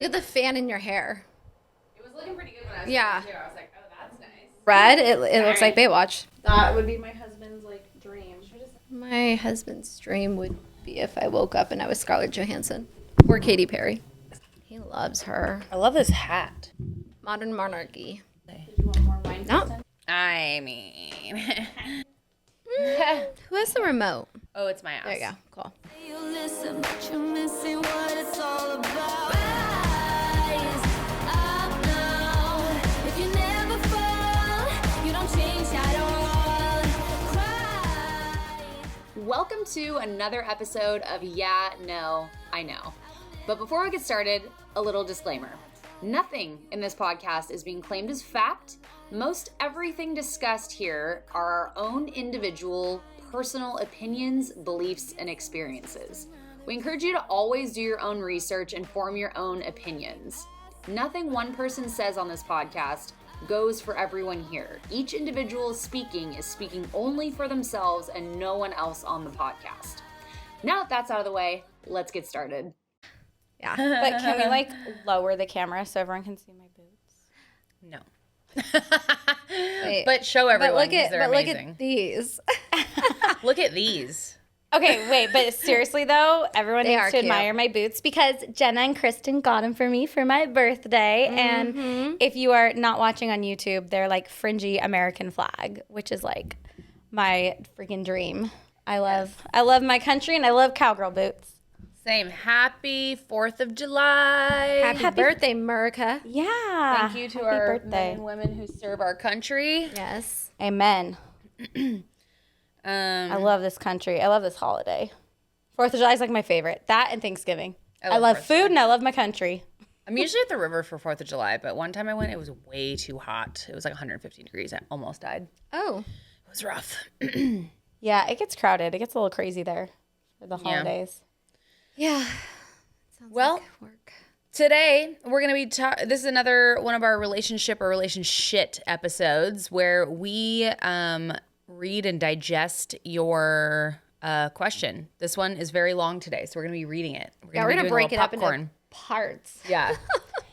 Look at the fan in your hair. It was looking pretty good when I was Yeah. too. I was like, oh, that's nice. Red, it looks like Baywatch. That would be my husband's, dream. My husband's dream would be if I woke up and I was Scarlett Johansson or Katy Perry. He loves her. I love this hat. Modern monarchy. Did you want more wine? No. I mean. Who has the remote? Oh, it's my ass. There you go. Cool. You listen, but you're missing what it's all about. Rise up now. If you never fall, you don't change at all. Cry. Welcome to another episode of Yeah, No, I Know. But before we get started, a little disclaimer. Nothing in this podcast is being claimed as fact. Most everything discussed here are our own individual, personal opinions, beliefs, and experiences. We encourage you to always do your own research and form your own opinions. Nothing one person says on this podcast goes for everyone here. Each individual speaking is speaking only for themselves and no one else on the podcast. Now that that's out of the way, let's get started. Yeah. But can we lower the camera so everyone can see my boots? No. Wait. But show everyone. But look 'cause they're look amazing. at these. Look at these. Okay, wait, but seriously though, everyone They needs are to cute. admire my boots because Jenna and Kristen got them for me for my birthday. And if you are not watching on YouTube, they're like fringy American flag, which is like my freaking dream. I love my country and I love cowgirl boots. Same. Happy 4th of July. Happy birthday, America. Yeah. Thank you to Happy our birthday. men and women who serve our country. Yes. Amen. I love this country. I love this holiday. 4th of July is like my favorite. That and Thanksgiving. I love 4th of food and I love my country. I'm usually at the river for 4th of July, but one time I went, it was way too hot. It was like 115 degrees. I almost died. Oh. It was rough. Yeah, it gets crowded. It gets a little crazy there for the holidays. Yeah. Sounds Well, like work. Today, we're going to be this is another one of our relationship episodes where we read and digest your question. This one is very long today, so we're going to be reading it. Yeah, we're be going to doing a break it little up into popcorn. parts. Yeah.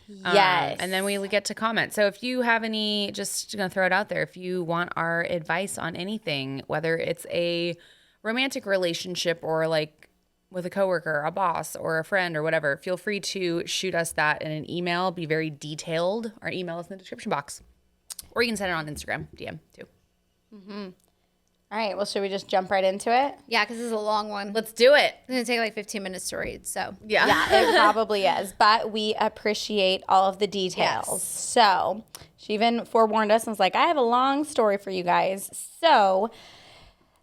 Yes. And then we get to comment. So if you have any, just going to throw it out there, if you want our advice on anything, whether it's a romantic relationship or like with a coworker, a boss, or a friend or whatever, feel free to shoot us that in an email. Be very detailed. Our email is in the description box. Or you can send it on Instagram, DM too. All right, well, should we just jump right into it? Yeah, because this is a long one. Let's do it. It's going to take like 15 minutes to read, so. Yeah. Yeah, it probably is, but we appreciate all of the details. Yes. So she even forewarned us and was like, I have a long story for you guys. So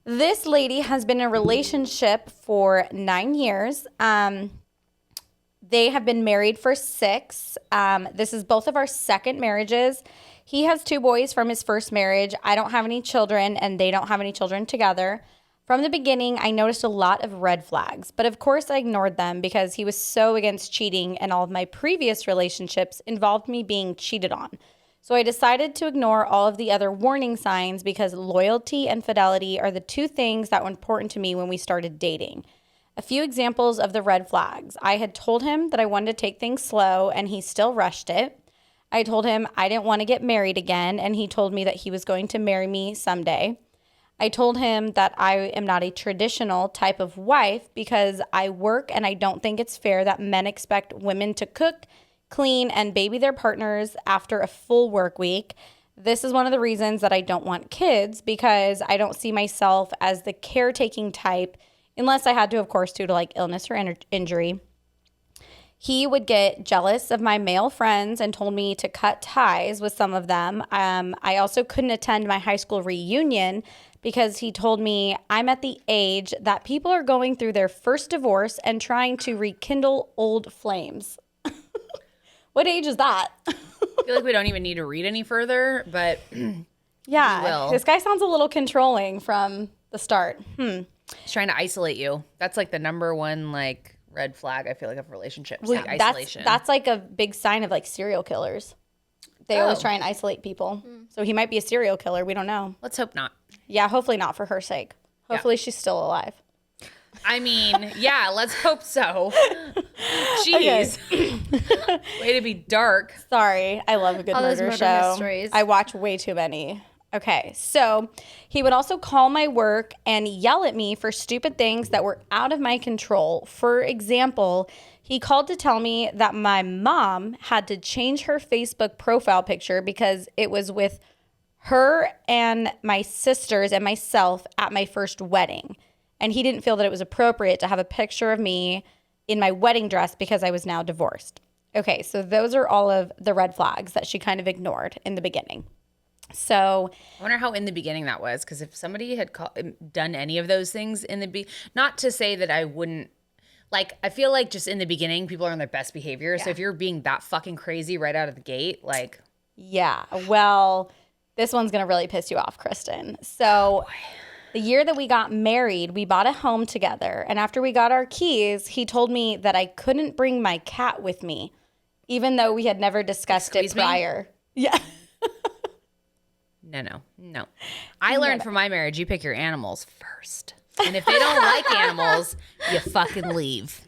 this lady has been in a relationship for 9 years. They have been married for 6. This is both of our second marriages. He has 2 boys from his first marriage. I don't have any children, and they don't have any children together. From the beginning, I noticed a lot of red flags, but of course I ignored them because he was so against cheating, and all of my previous relationships involved me being cheated on. So I decided to ignore all of the other warning signs because loyalty and fidelity are the 2 things that were important to me when we started dating. A few examples of the red flags. I had told him that I wanted to take things slow, and he still rushed it. I told him I didn't want to get married again, and he told me that he was going to marry me someday. I told him that I am not a traditional type of wife because I work and I don't think it's fair that men expect women to cook, clean, and baby their partners after a full work week. This is one of the reasons that I don't want kids because I don't see myself as the caretaking type unless I had to, of course, due to like illness or injury. He would get jealous of my male friends and told me to cut ties with some of them. I also couldn't attend my high school reunion because he told me I'm at the age that people are going through their first divorce and trying to rekindle old flames. What age is that? I feel like we don't even need to read any further, but Yeah, will. this guy sounds a little controlling from the start. he's trying to isolate you. That's like the number one like red flag, I feel like, of relationships, like isolation. That's like a big sign of like serial killers. They always Oh. try and isolate people. So he might be a serial killer. We don't know. Let's hope not. Yeah, hopefully not for her sake. Hopefully she's still alive. I mean, yeah, let's hope so. Jeez. Way to be dark. Sorry. I love a good All those murder murder show. mysteries. I watch way too many. Okay. So he would also call my work and yell at me for stupid things that were out of my control. For example, he called to tell me that my mom had to change her Facebook profile picture because it was with her and my sisters and myself at my first wedding. And he didn't feel that it was appropriate to have a picture of me in my wedding dress because I was now divorced. Okay, so those are all of the red flags that she kind of ignored in the beginning. So I wonder how in the beginning that was, because if somebody had done any of those things in the not to say that I wouldn't, like, I feel like just in the beginning, people are on their best behavior. So if you're being that fucking crazy right out of the gate, like. yeah, well, this one's going to really piss you off, Kristen. So the year that we got married, we bought a home together. And after we got our keys, he told me that I couldn't bring my cat with me, even though we had never discussed it prior. Yeah. No. I learned from my marriage, you pick your animals first. And if they don't like animals, you fucking leave.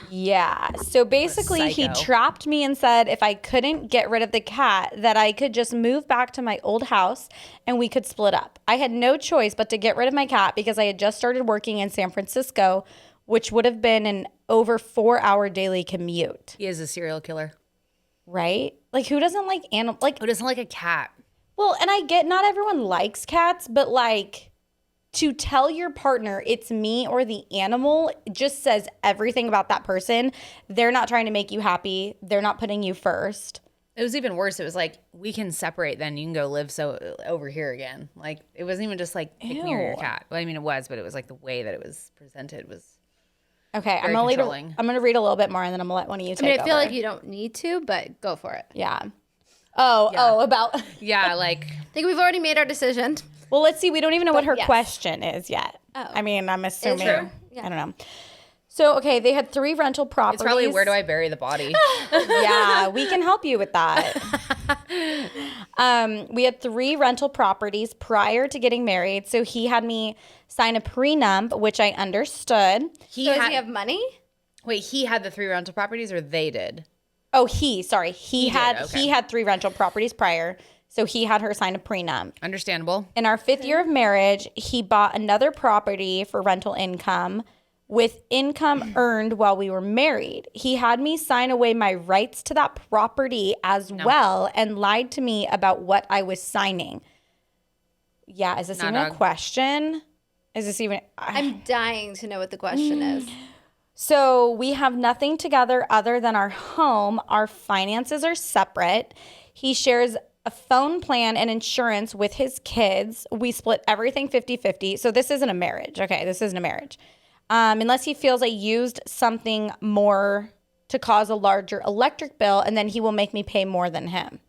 Yeah. So basically, he Psycho. trapped me and said if I couldn't get rid of the cat, that I could just move back to my old house and we could split up. I had no choice but to get rid of my cat because I had just started working in San Francisco, which would have been an over 4-hour daily commute. He is a serial killer. Right? Like, who doesn't like animals? Like, Who doesn't like a cat? well, and I get not everyone likes cats, but like, to tell your partner it's me or the animal just says everything about that person. They're not trying to make you happy. They're not putting you first. It was even worse. It was like, we can separate then. You can go live over here again. Like, it wasn't even just like, pick me or your Ew. cat. Well, I mean, it was, but it was like the way that it was presented was. Okay, I'm Very gonna controlling. read a little bit more and then I'm gonna let one of you take I mean, I feel over. like you don't need to, but go for it. Yeah. Oh, about. Yeah, like, I think we've already made our decision. Well, let's see. We don't even know what her yes. question is yet. Oh. I mean, I'm assuming. true. Yeah. I don't know. So, okay, they had 3 rental properties. it's probably where do I bury the body? Yeah, we can help you with that. We had 3 rental properties prior to getting married. So he had me sign a prenup, which I understood. So does he have money? Wait, he had the 3 rental properties or they did? Oh, he had okay. he had 3 rental properties prior. So he had her sign a prenup. Understandable. In our 5th year of marriage, he bought another property for rental income with income earned while we were married. He had me sign away my rights to that property as well and lied to me about what I was signing. Yeah, is this even a question? Is this even... I'm dying to know what the question is. So we have nothing together other than our home. Our finances are separate. He shares a phone plan and insurance with his kids. We split everything 50-50. So this isn't a marriage. Okay, this isn't a marriage. Unless he feels I used something more to cause a larger electric bill, and then he will make me pay more than him.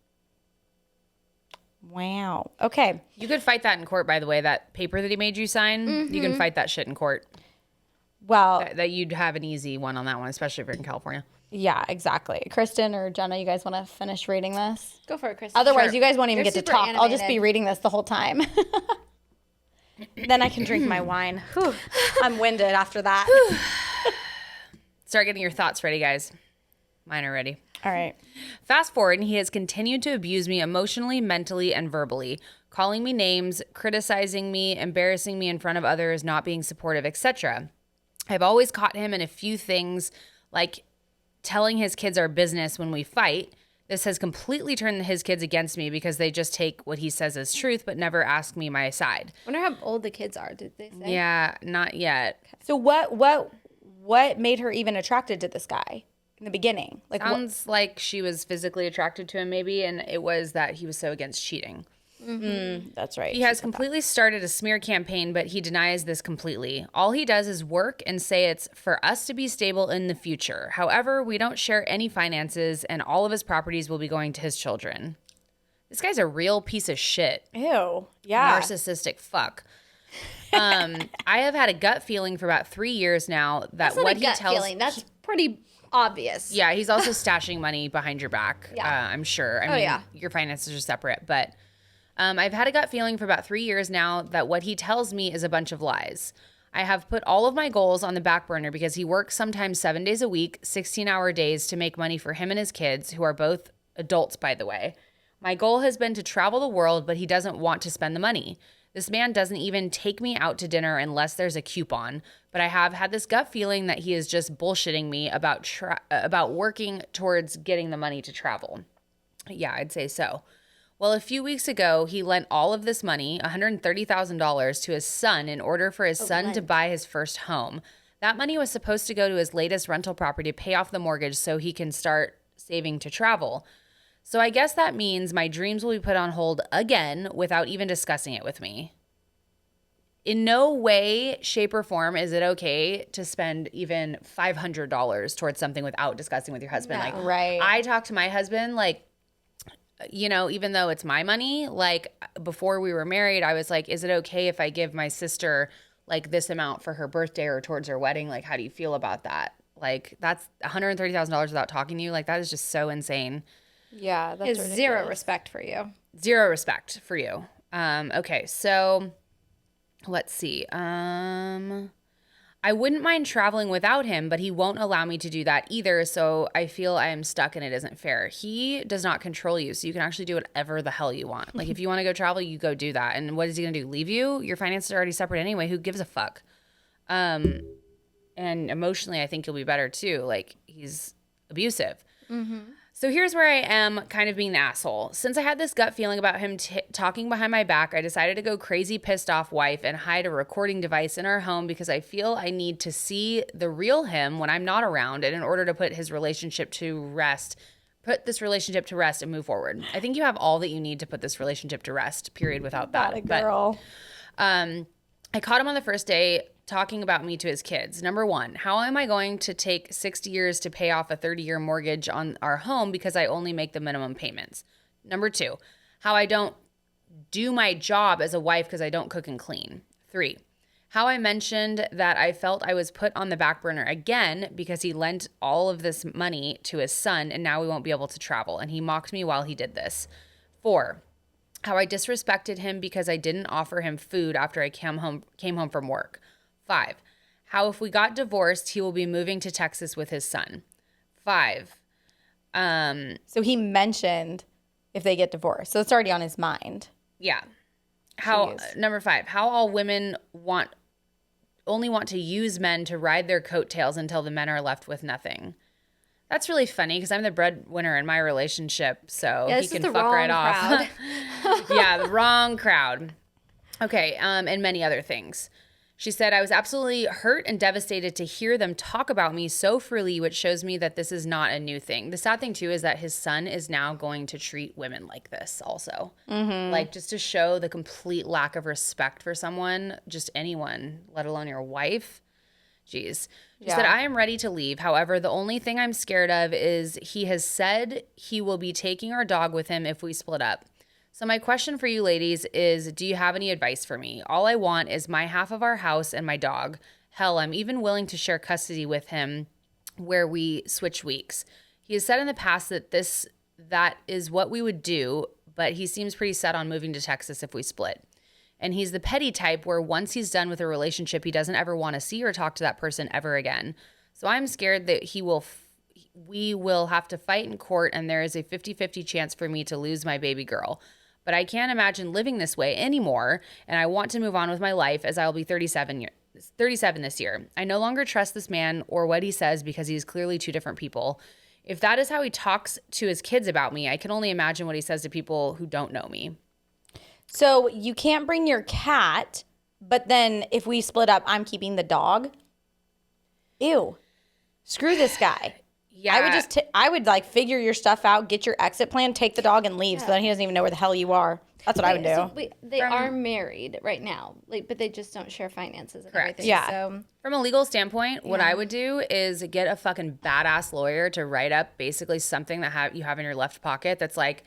Wow. Okay. You could fight that in court, by the way. That paper that he made you sign, you can fight that shit in court. Well, That you'd have an easy one on that one, especially if you're in California. yeah, exactly. Kristen or Jenna, you guys want to finish reading this? Go for it, Chris. Otherwise, you guys won't even You're get to super talk. I'll just be animated. reading this the whole time. Then I can drink my wine. Whew. I'm winded after that. Start getting your thoughts ready, guys. Mine are ready. All right. Fast forward, and he has continued to abuse me emotionally, mentally, and verbally, calling me names, criticizing me, embarrassing me in front of others, not being supportive, etc. I've always caught him in a few things, like telling his kids our business when we fight. This has completely turned his kids against me because they just take what he says as truth, but never ask me my side. I wonder how old the kids are. Did they say? Yeah, not yet. So what made her even attracted to this guy in the beginning? Like, Sounds like she was physically attracted to him, maybe, and it was that he was so against cheating. that's right. He has completely started a smear campaign, but he denies this completely. All he does is work and say it's for us to be stable in the future. However, we don't share any finances, and all of his properties will be going to his children. This guy's a real piece of shit. Ew. Yeah. Narcissistic fuck. I have had a gut feeling for about 3 years now that That's not what a he gut tells. feeling. That's pretty obvious. Yeah, he's also stashing money behind your back. Yeah. I'm sure. I mean, yeah. your finances are separate, but I've had a gut feeling for about 3 years now that what he tells me is a bunch of lies. I have put all of my goals on the back burner because he works sometimes 7 days a week, 16-hour days to make money for him and his kids, who are both adults, by the way. My goal has been to travel the world, but he doesn't want to spend the money. This man doesn't even take me out to dinner unless there's a coupon, but I have had this gut feeling that he is just bullshitting me about working towards getting the money to travel. Yeah, I'd say so. Well, a few weeks ago, he lent all of this money, $130,000, to his son in order for his son to buy his first home. That money was supposed to go to his latest rental property to pay off the mortgage so he can start saving to travel. So I guess that means my dreams will be put on hold again without even discussing it with me. In no way, shape, or form is it okay to spend even $500 towards something without discussing with your husband. No. Right. I talk to my husband, like, you know, even though it's my money, like before we were married, I was like, is it okay if I give my sister like this amount for her birthday or towards her wedding? Like, how do you feel about that? Like, that's $130,000 without talking to you. Like, that is just so insane. Yeah, that's Is ridiculous. zero respect for you. Zero respect for you. Okay, so let's see. I wouldn't mind traveling without him, but he won't allow me to do that either. So I feel I am stuck and it isn't fair. He does not control you, so you can actually do whatever the hell you want. Like if you want to go travel, you go do that. And what is he going to do? Leave you? Your finances are already separate anyway. Who gives a fuck? And emotionally, I think you'll be better too. Like he's abusive. Mm-hmm. So here's where I am kind of being the asshole. Since I had this gut feeling about him talking behind my back, I decided to go crazy pissed off wife and hide a recording device in our home because I feel I need to see the real him when I'm not around, and in order to put this relationship to rest and move forward. I think you have all that you need to put this relationship to rest, period, without that. Not a girl. I caught him on the first day talking about me to his kids. Number one, how am I going to take 60 years to pay off a 30-year mortgage on our home because I only make the minimum payments? Number two, how I don't do my job as a wife because I don't cook and clean. 3, how I mentioned that I felt I was put on the back burner again because he lent all of this money to his son and now we won't be able to travel. And he mocked me while he did this. 4, how I disrespected him because I didn't offer him food after I came home from work. 5, how if we got divorced, he will be moving to Texas with his son. 5. So he mentioned if they get divorced. So it's already on his mind. Yeah. How Jeez. Number 5, how all women only want to use men to ride their coattails until the men are left with nothing. That's really funny because I'm the breadwinner in my relationship, so Yeah, he this can is the fuck wrong right crowd. off. Yeah, the wrong crowd. Okay, and many other things. She said, I was absolutely hurt and devastated to hear them talk about me so freely, which shows me that this is not a new thing. The sad thing, too, is that his son is now going to treat women like this also. Mm-hmm. Like, just to show the complete lack of respect for someone, just anyone, let alone your wife. Jeez. She said, I am ready to leave. However, the only thing I'm scared of is he has said he will be taking our dog with him if we split up. So my question for you ladies is, do you have any advice for me? All I want is my half of our house and my dog. Hell, I'm even willing to share custody with him where we switch weeks. He has said in the past that is what we would do, but he seems pretty set on moving to Texas if we split. And he's the petty type where once he's done with a relationship, he doesn't ever want to see or talk to that person ever again. So I'm scared that we will have to fight in court and there is a 50-50 chance for me to lose my baby girl. But I can't imagine living this way anymore, and I want to move on with my life as I will be 37 this year. I no longer trust this man or what he says because he's clearly two different people. If that is how he talks to his kids about me, I can only imagine what he says to people who don't know me. So you can't bring your cat, but then if we split up, I'm keeping the dog. Ew. Screw this guy. Yeah. I would like figure your stuff out, get your exit plan, take the dog and leave so then he doesn't even know where the hell you are. That's what I would do. So they are married right now, but they just don't share finances and Correct. everything. Yeah. So From a legal standpoint, what I would do is get a fucking badass lawyer to write up basically something that you have in your left pocket that's like,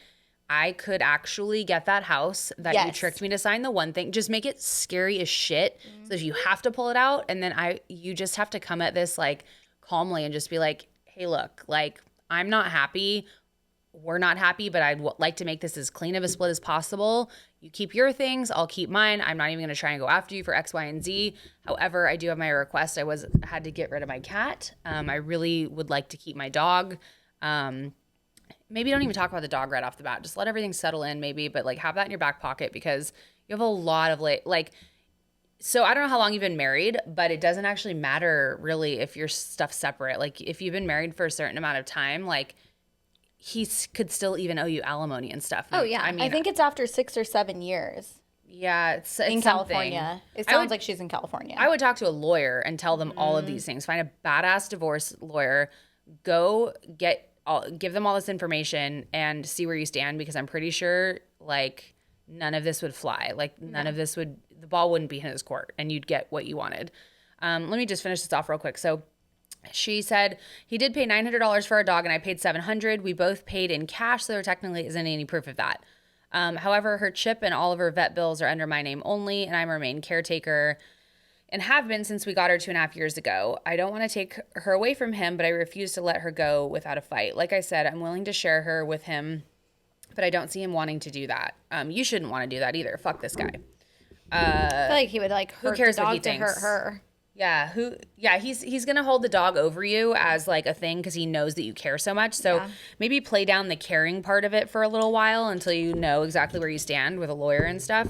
I could actually get that house that you tricked me to sign the one thing. Just make it scary as shit. Mm-hmm. So that you have to pull it out. And then you just have to come at this like calmly and just be like, hey, look, like I'm not happy. we're not happy, but I'd like to make this as clean of a split as possible. You keep your things, I'll keep mine. I'm not even going to try and go after you for X, Y, and Z. However, I do have my request. I had to get rid of my cat. I really would like to keep my dog. Maybe don't even talk about the dog right off the bat. Just let everything settle in maybe, but like have that in your back pocket because you have a lot of so I don't know how long you've been married, but it doesn't actually matter really if your stuff's separate. Like if you've been married for a certain amount of time, like he could still even owe you alimony and stuff. Oh yeah. I mean, I think it's after 6 or 7 years yeah, it's in something. California. It sounds like she's in California. I would talk to a lawyer and tell them all of these things. Find a badass divorce lawyer. Go give them all this information and see where you stand because I'm pretty sure like none of this would fly. Like none of this would, the ball wouldn't be in his court and you'd get what you wanted. Let me just finish this off real quick. So she said he did pay $900 for our dog and I paid $700. We both paid in cash, so there technically isn't any proof of that. However, her chip and all of her vet bills are under my name only, and I'm her main caretaker and have been since we got her 2.5 years ago. I don't want to take her away from him, but I refuse to let her go without a fight. Like I said, I'm willing to share her with him, but I don't see him wanting to do that. You shouldn't want to do that either. Fuck this guy. I feel like he would like hurt cares the what he dog to thinks? hurt her. Yeah, he's gonna hold the dog over you as like a thing because he knows that you care so much. So maybe play down the caring part of it for a little while until you know exactly where you stand with a lawyer and stuff.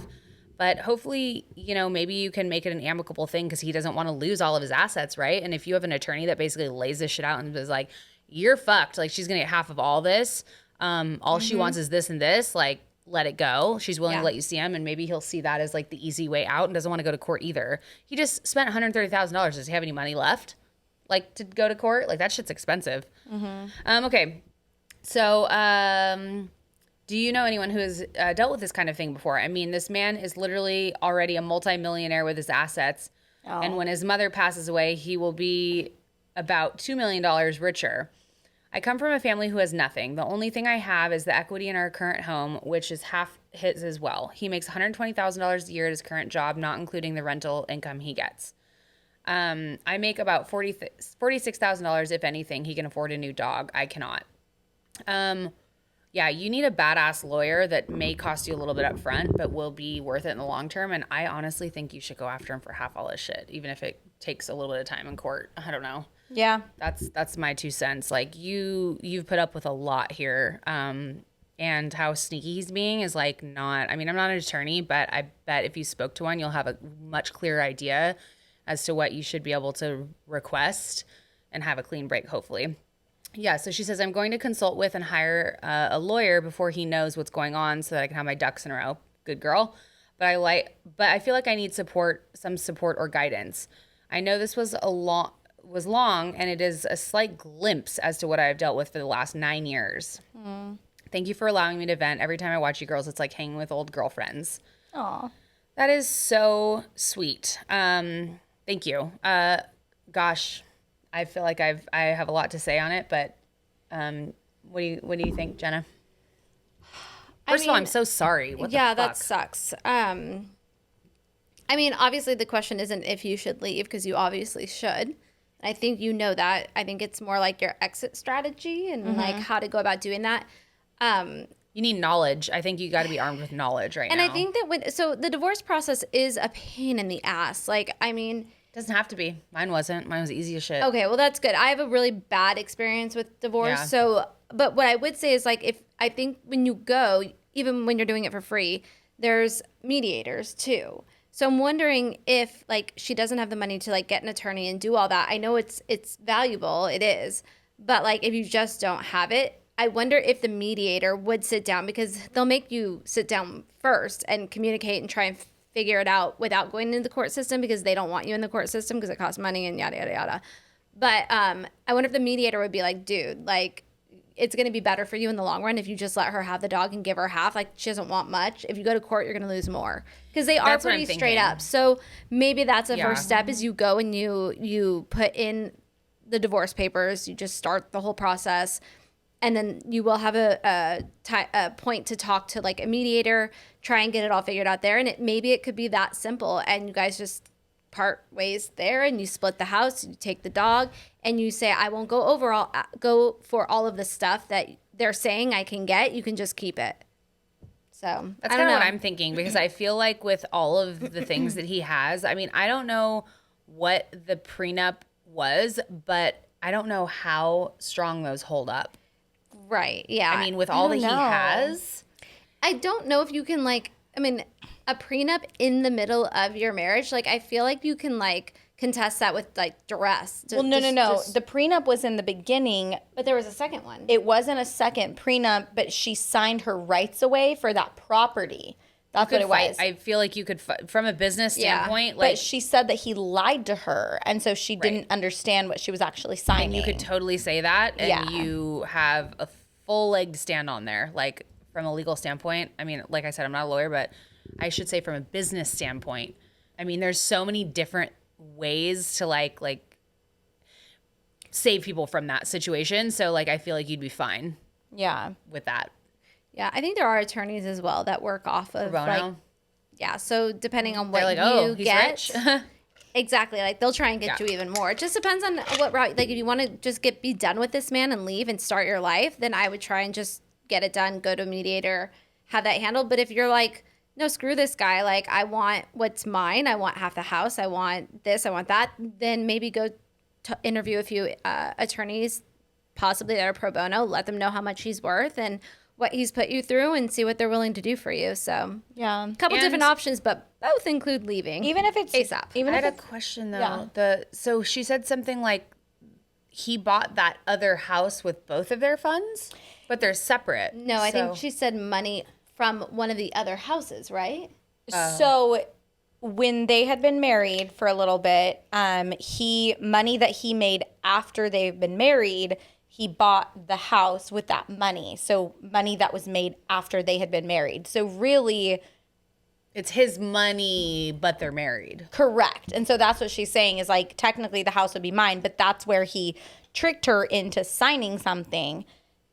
But hopefully, you know, maybe you can make it an amicable thing because he doesn't want to lose all of his assets, right? And if you have an attorney that basically lays this shit out and is like, you're fucked, like she's gonna get half of all this. All she wants is this and this, like let it go. She's willing to let you see him, and maybe he'll see that as like the easy way out and doesn't want to go to court either. He just spent $130,000. Does he have any money left, like to go to court? Like that shit's expensive. Okay, so do you know anyone who has dealt with this kind of thing before? I mean, this man is literally already a multimillionaire with his assets, and when his mother passes away, he will be about $2 million richer. I come from a family who has nothing. The only thing I have is the equity in our current home, which is half his as well. He makes $120,000 a year at his current job, not including the rental income he gets. I make about $46,000, if anything. He can afford a new dog. I cannot. Yeah, you need a badass lawyer that may cost you a little bit up front, but will be worth it in the long term. And I honestly think you should go after him for half all his shit, even if it takes a little bit of time in court. I don't know. Yeah. That's my 2 cents. Like you've put up with a lot here. And how sneaky he's being is like not, I mean, I'm not an attorney, but I bet if you spoke to one, you'll have a much clearer idea as to what you should be able to request and have a clean break, hopefully. Yeah. So she says, I'm going to consult with and hire a lawyer before he knows what's going on so that I can have my ducks in a row. Good girl. But I feel like I need some support or guidance. I know this was long, and it is a slight glimpse as to what I've dealt with for the last 9 years. Thank you for allowing me to vent. Every time I watch you girls, it's like hanging with old girlfriends. Aw. That is so sweet. Thank you. Gosh, I feel like I have a lot to say on it, but what do you think, Jenna? First of all, I'm so sorry. What the fuck? that sucks. I mean, obviously the question isn't if you should leave, because you obviously should. I think you know that. I think it's more like your exit strategy and like how to go about doing that. You need knowledge. I think you got to be armed with knowledge right now. And I think that so the divorce process is a pain in the ass. Like, I mean, doesn't have to be. Mine wasn't. Mine was easy as shit. okay, well that's good. I have a really bad experience with divorce. Yeah. So, but what I would say is like, if I think when you go, even when you're doing it for free, there's mediators too. So I'm wondering if like she doesn't have the money to like get an attorney and do all that. I know it's valuable, it is, but like if you just don't have it, I wonder if the mediator would sit down, because they'll make you sit down first and communicate and try and figure it out without going into the court system, because they don't want you in the court system because it costs money and yada yada yada. But I wonder if the mediator would be like, dude, like, it's going to be better for you in the long run if you just let her have the dog and give her half. Like, she doesn't want much. If you go to court, you're going to lose more, because they are That's what pretty I'm straight thinking. up. So maybe that's a Yeah. first step, is you go and you put in the divorce papers. You just start the whole process, and then you will have a point to talk to like a mediator, try and get it all figured out there. And maybe it could be that simple, and you guys just part ways there, and you split the house, you take the dog, and you say, I won't go for all of the stuff that they're saying I can get, you can just keep it. So That's I kind don't of what know. I'm thinking, because I feel like with all of the things that he has, I mean, I don't know what the prenup was, but I don't know how strong those hold up. Right. Yeah. I mean, with all that don't he know. has, I don't know if you can like, I mean, a prenup in the middle of your marriage, like I feel like you can like contest that with like duress. Well, no. The prenup was in the beginning. But there was a second one. It wasn't a second prenup, but she signed her rights away for that property. That's what could it fight. was. I feel like you could, from a business Yeah. standpoint, But like, she said that he lied to her, and so she didn't understand what she was actually signing. and you could totally say that, and Yeah. you have a full leg to stand on there, like from a legal standpoint. I mean, like I said, I'm not a lawyer, but I should say from a business standpoint, I mean, there's so many different ways to like save people from that situation. So like, I feel like you'd be fine Yeah. with that. Yeah, I think there are attorneys as well that work off of Pro bono. like, yeah. So depending on They're what like, you oh, he's get, rich. exactly, like they'll try and get Yeah. you even more. It just depends on what route. Like if you want to just be done with this man and leave and start your life, then I would try and just get it done. Go to a mediator, have that handled. But if you're like, no, screw this guy. Like I want what's mine. I want half the house. I want this. I want that. Then maybe go to interview a few attorneys, possibly that are pro bono. Let them know how much he's worth and what he's put you through, and see what they're willing to do for you. So Yeah. a couple And- different options, but both include leaving. Even if it's ASAP. Even I if had a it's question though. Yeah. So she said something like he bought that other house with both of their funds, but they're separate. No, I think So- she said money from one of the other houses, right? So when they had been married for a little bit, money that he made after they've been married, he bought the house with that money. So money that was made after they had been married. So really it's his money, but they're married. correct. And so that's what she's saying is like technically the house would be mine, but that's where he tricked her into signing something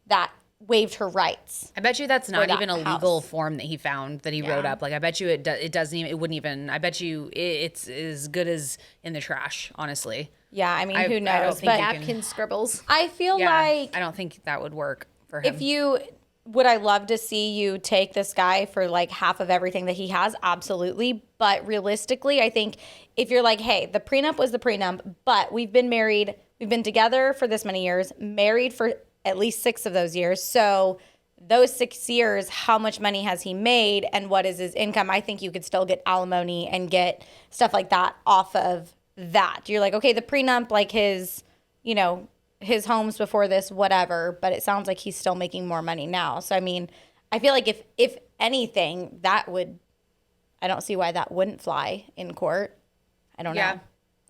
that waived her rights. I bet you that's not that even a house. legal form that he found that he wrote up. Like I bet you it doesn't even, it wouldn't even, I bet you it's as good as in the trash, honestly. Yeah, I mean, I who don't knows? think But you can- Napkin scribbles. I feel Yeah, like I don't think that would work for him. if you would, I love to see you take this guy for like half of everything that he has, absolutely. But realistically, I think if you're like, hey, the prenup was the prenup, but we've been married, we've been together for this many years, married for at least 6 of those years. So those 6 years, how much money has he made and what is his income? I think you could still get alimony and get stuff like that off of that. You're like, okay, the prenup, like his, his homes before this, whatever, but it sounds like he's still making more money now. So, I mean, I feel like if anything, I don't see why that wouldn't fly in court. I don't Yeah, know.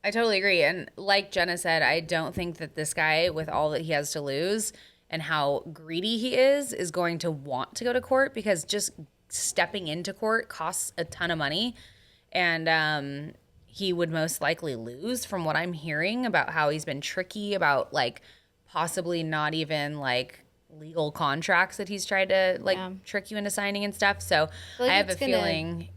I totally agree. And like Jenna said, I don't think that this guy, with all that he has to lose and how greedy he is going to want to go to court, because just stepping into court costs a ton of money. And he would most likely lose, from what I'm hearing about how he's been tricky about like possibly not even like legal contracts that he's tried to like trick you into signing and stuff. So like I have a it's gonna- feeling.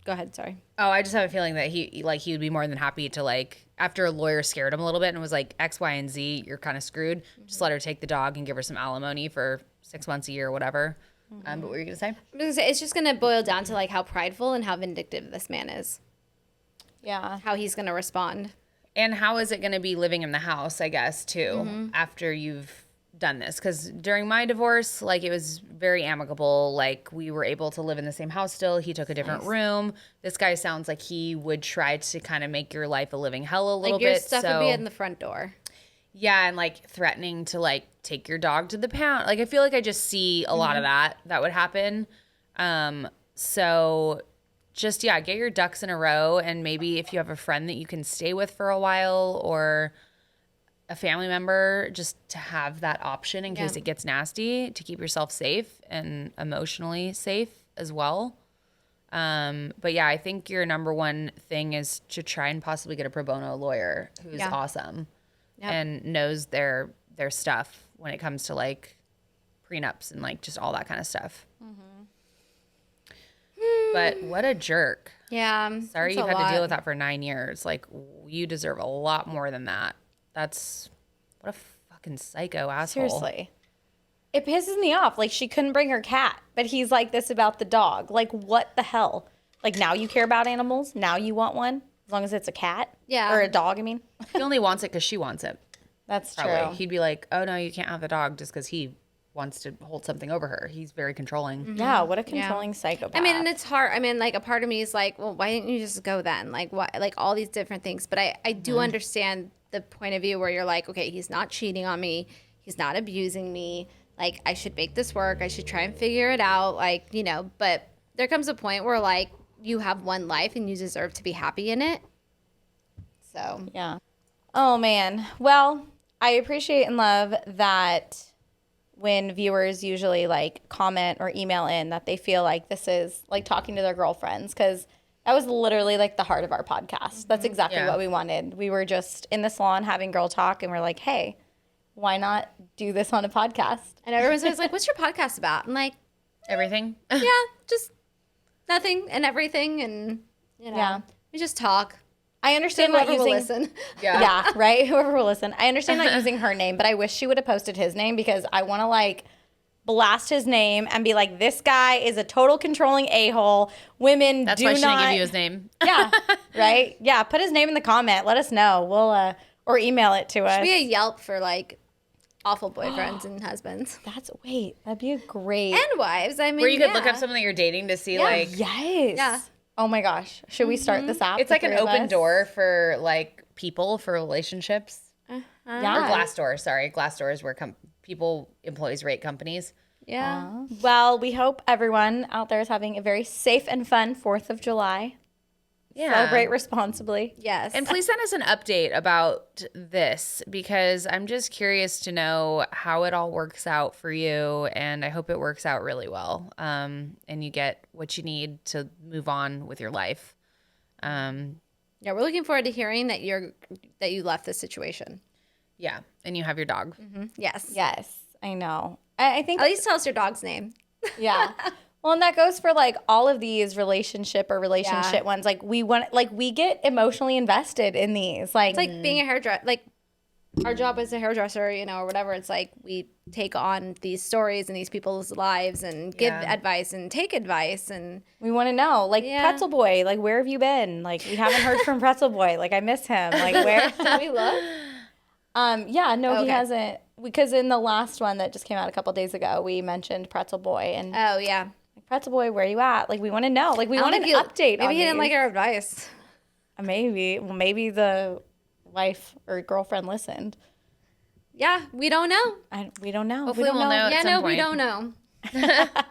Go ahead, sorry. Oh, I just have a feeling that he would be more than happy to, like, after a lawyer scared him a little bit and was like, X, Y, and Z, you're kind of screwed. Just let her take the dog and give her some alimony for 6 months, a year, or whatever. But what were you gonna say? I'm gonna say it's just gonna boil down to like how prideful and how vindictive this man is. Yeah. How he's gonna respond. And how is it gonna be living in the house, I guess, too, after you've done this? Because during my divorce, like, it was very amicable. Like, we were able to live in the same house still. He took a different room. This guy sounds like he would try to kind of make your life a living hell a little Like your bit. stuff would be in the front door. Yeah, and like threatening to like take your dog to the pound. Like I feel like I just see a lot of that would happen. So just get your ducks in a row, and maybe if you have a friend that you can stay with for a while or a family member, just to have that option in case it gets nasty, to keep yourself safe and emotionally safe as well. But yeah, I think your number one thing is to try and possibly get a pro bono lawyer who's awesome. Yep. And knows their stuff when it comes to like prenups and like just all that kind of stuff. But what a jerk. Yeah. Sorry that's you've a had to deal lot. with that for 9 years. Like, you deserve a lot more than that. That's what a fucking psycho asshole. Seriously. It pisses me off. Like, she couldn't bring her cat, but he's like this about the dog. Like, what the hell? Like, now you care about animals? Now you want one? As long as it's a cat? Yeah. Or a dog, I mean. He only wants it because she wants it. That's Probably. true. He'd be like, oh, no, you can't have the dog just because he wants to hold something over her. He's very controlling. Yeah, what a controlling psychopath. I mean, and it's hard. I mean, like a part of me is like, well, why didn't you just go then? Like, why? Like all these different things. But I do understand the point of view where you're like, okay, he's not cheating on me. He's not abusing me. Like, I should make this work. I should try and figure it out. Like, you know, but there comes a point where like you have one life and you deserve to be happy in it. So, yeah. Oh, man. Well, I appreciate and love that when viewers usually like comment or email in that they feel like this is like talking to their girlfriends, because that was literally like the heart of our podcast. That's exactly what we wanted. We were just in the salon having girl talk and we're like, hey, why not do this on a podcast? and everyone's always like, what's your podcast about? I'm like, Everything? yeah, just nothing and everything. And, you know, Yeah. we just talk. I understand not Whoever will using listen. yeah, right? Whoever will listen. I understand not using her name, but I wish she would have posted his name, because I want to like blast his name and be like, this guy is a total controlling a-hole. Women That's do why she not didn't give you his name. Yeah, right? Yeah, put his name in the comment. Let us know. We'll or email it to us. Be a Yelp for like awful boyfriends and husbands That'd be a great. and wives. I mean, Where you could look yeah. up someone that you're dating to see like Yes. Yeah. Oh my gosh. Should we start this app? it's the like an three of open us? door for like people for relationships. Yeah. Or Glassdoor, sorry. Glassdoor is where employees rate companies. Yeah. Well, we hope everyone out there is having a very safe and fun 4th of July. Yeah. Celebrate responsibly. Yes. And please send us an update about this, because I'm just curious to know how it all works out for you, and I hope it works out really well, and you get what you need to move on with your life. yeah, we're looking forward to hearing that you left this situation. Yeah, and you have your dog. Yes. Yes, I know. I think, At least tell us your dog's name. yeah. Well, and that goes for like all of these relationship ones. Like we get emotionally invested in these. Like, It's like being a hairdresser. Like our job as a hairdresser, you know, or whatever. It's like we take on these stories and these people's lives and give Yeah. advice and take advice and we want to know, like, Yeah. Pretzel Boy, like, where have you been? Like, we haven't heard from Pretzel Boy. Like, I miss him. Like, where? Did we look? Yeah, no, he Okay. hasn't. Because in the last one that just came out a couple days ago, we mentioned Pretzel Boy, and Oh yeah. Pretzel Boy, where you at? Like, we want to know. Like, we I don't want an think update. Maybe on he didn't these. like our advice. Maybe. Well, maybe the wife or girlfriend listened. Yeah, we don't know. We don't know. Hopefully we don't we'll know. Yeah, At some no, we point. don't know.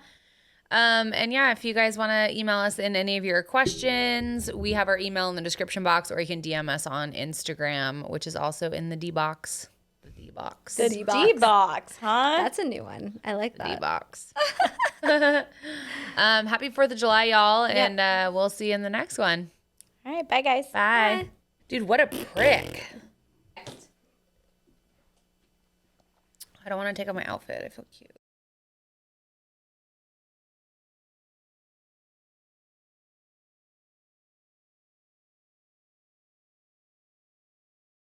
And yeah, if you guys want to email us in any of your questions, we have our email in the description box, or you can DM us on Instagram, which is also in the D box. The D box. The D-box, huh? That's a new one. I like that. D box. Happy 4th of July, y'all, and we'll see you in the next one. All right, bye, guys. Bye. Dude, what a prick. I don't want to take off my outfit. I feel cute.